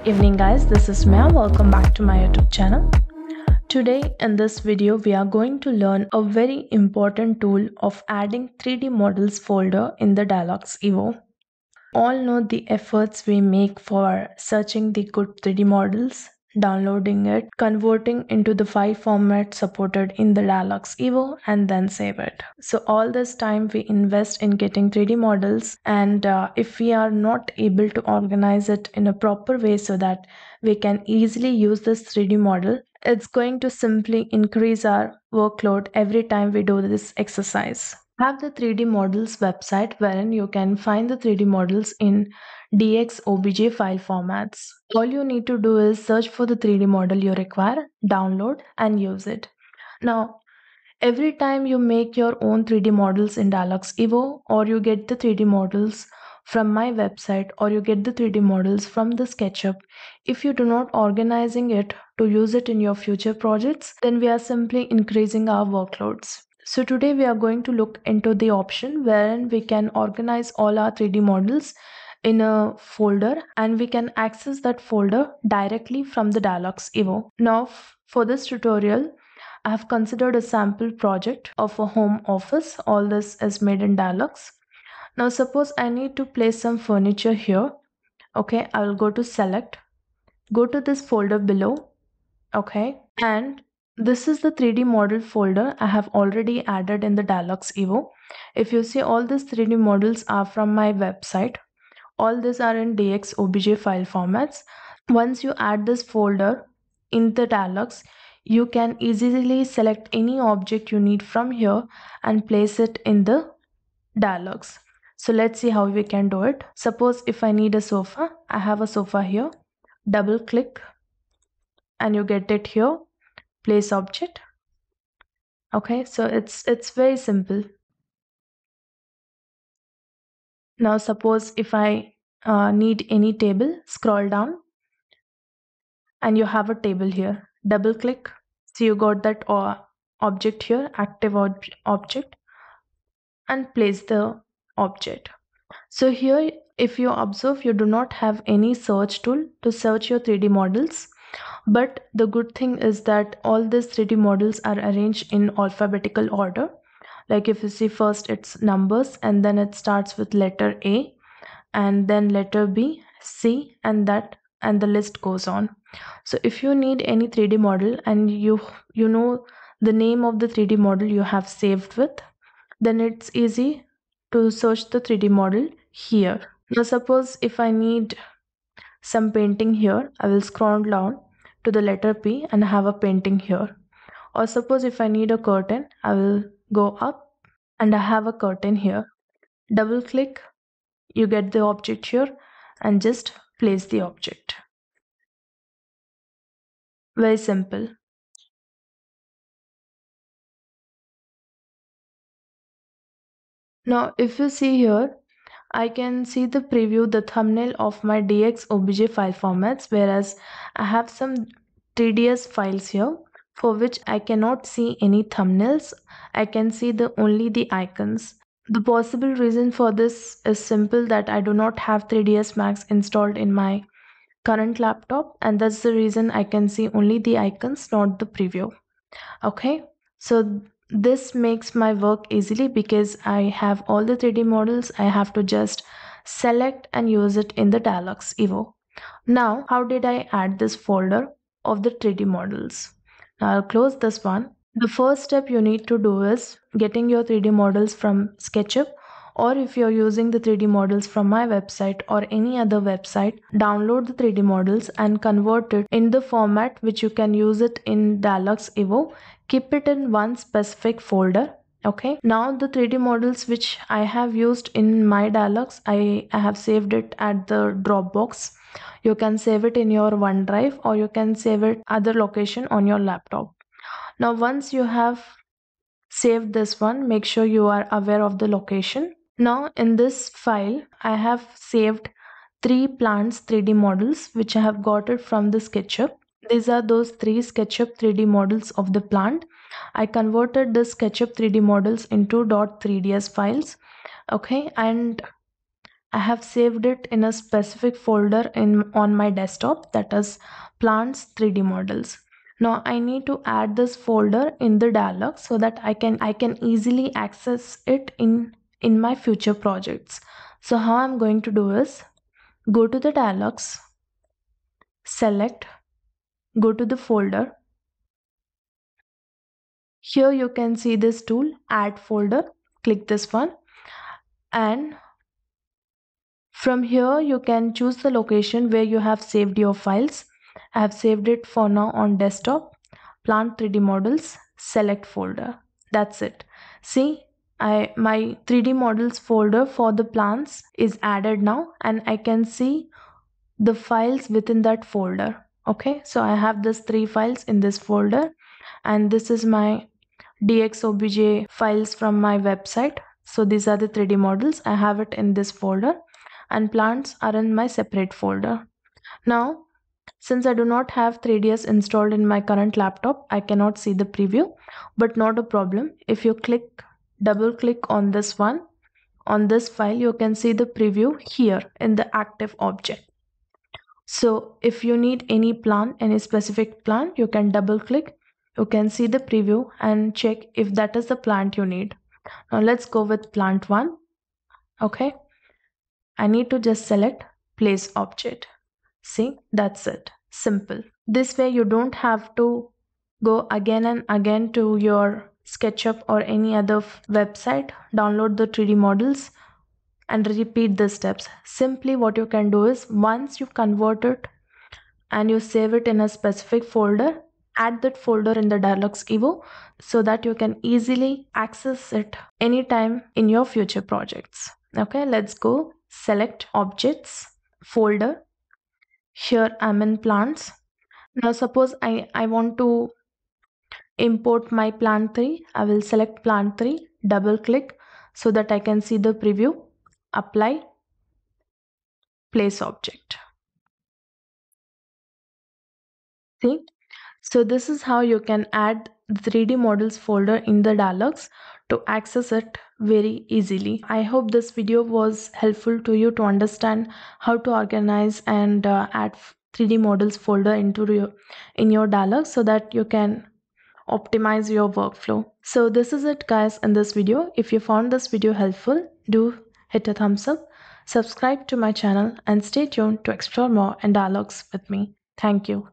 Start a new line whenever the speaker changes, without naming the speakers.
Evening guys, this is Sumaiya. Welcome back to my YouTube channel. Today in this video we are going to learn a very important tool of adding 3D models folder in the DIALux Evo. All know the efforts we make for searching the good 3D models, downloading it, converting into the file format supported in the DIALux Evo, and then save it. So all this time we invest in getting 3D models, and if we are not able to organize it in a proper way so that we can easily use this 3D model, it's going to simply increase our workload every time we do this exercise. Have the 3D models website wherein you can find the 3D models in DXOBJ file formats. All you need to do is search for the 3D model you require, download and use it. Now, every time you make your own 3D models in DIALux Evo, or you get the 3D models from my website, or you get the 3D models from the SketchUp, if you do not organizing it to use it in your future projects, then we are simply increasing our workloads. So today we are going to look into the option wherein we can organize all our 3D models in a folder, and we can access that folder directly from the DIALux Evo. Now for this tutorial, I have considered a sample project of a home office. All this is made in DIALux. Now suppose I need to place some furniture here. Okay, I will go to select, go to this folder below. Okay, and this is the 3D model folder I have already added in the DIALux Evo. If you see, all these 3D models are from my website. All these are in DXOBJ file formats. Once you add this folder in the DIALux, you can easily select any object you need from here and place it in the DIALux. So let's see how we can do it. Suppose if I need a sofa, I have a sofa here. Double click and you get it here. Place object. Okay, so it's very simple. Now suppose if I need any table, scroll down and you have a table here. Double click, so you got that object here, active object, and place the object. So here, if you observe, you do not have any search tool to search your 3D models. But the good thing is that all these 3D models are arranged in alphabetical order. Like if you see, first it's numbers, and then it starts with letter A, and then letter B, C, and the list goes on. So if you need any 3D model and you know the name of the 3D model you have saved with, then it's easy to search the 3D model here. Now suppose if I need some painting here, I will scroll down to the letter P and have a painting here. Or suppose if I need a curtain, I will go up and I have a curtain here. Double click, you get the object here and just place the object. Very simple. Now if you see here, I can see the preview, the thumbnail of my DXOBJ file formats, whereas I have some 3ds files here for which I cannot see any thumbnails. I can see only the icons. The possible reason for this is simple, that I do not have 3ds Max installed in my current laptop, and that's the reason I can see only the icons, not the preview. Okay, so this makes my work easily because I have all the 3D models. I have to just select and use it in the DIALux Evo. Now, how did I add this folder of the 3D models? Now I'll close this one. The first step you need to do is getting your 3D models from SketchUp, or if you're using the 3D models from my website or any other website, download the 3D models and convert it in the format which you can use it in DIALux Evo. Keep it in one specific folder. Okay, now the 3D models which I have used in my DIALux, I have saved it at the Dropbox. You can save it in your OneDrive, or you can save it other location on your laptop. Now once you have saved this one, make sure you are aware of the location. Now in this file, I have saved 3 plants 3D models which I have got it from the SketchUp. These are those 3 SketchUp 3D models of the plant. I converted the SketchUp 3D models into .3ds files. Okay, and I have saved it in a specific folder on my desktop, that is plants 3D models. Now I need to add this folder in the DIALux so that I can easily access it in my future projects. So how I'm going to do is go to the DIALux, select, go to the folder. Here you can see this tool, add folder. Click this one, and from here you can choose the location where you have saved your files. I have saved it for now on desktop, plant 3D models, select folder. That's it. See, my 3D models folder for the plants is added now, and I can see the files within that folder. Okay, so I have this 3 files in this folder, and this is my DXOBJ files from my website. So these are the 3D models. I have it in this folder, and plants are in my separate folder. Now, since I do not have 3ds installed in my current laptop, I cannot see the preview, but not a problem. If you double click on this one, on this file, you can see the preview here in the active object. So if you need any plant, any specific plant, you can double click. You can see the preview and check if that is the plant you need. Now let's go with plant 1. Okay. I need to just select place object. See, that's it. Simple. This way you don't have to go again and again to your SketchUp or any other website, download the 3D models and repeat the steps. Simply what you can do is, once you convert it and you save it in a specific folder, add that folder in the DIALux Evo so that you can easily access it anytime in your future projects. Okay, let's go. Select objects, folder. Here I'm in plants. Now suppose I want to import my plant 3. I will select plant 3, double click so that I can see the preview. Apply, place object. See? So this is how you can add the 3D models folder in the DIALux to access it very easily. I hope this video was helpful to you to understand how to organize and add 3D models folder in your DIALux so that you can optimize your workflow. So this is it guys in this video. If you found this video helpful, do hit a thumbs up, subscribe to my channel and stay tuned to explore more in DIALux with me. Thank you.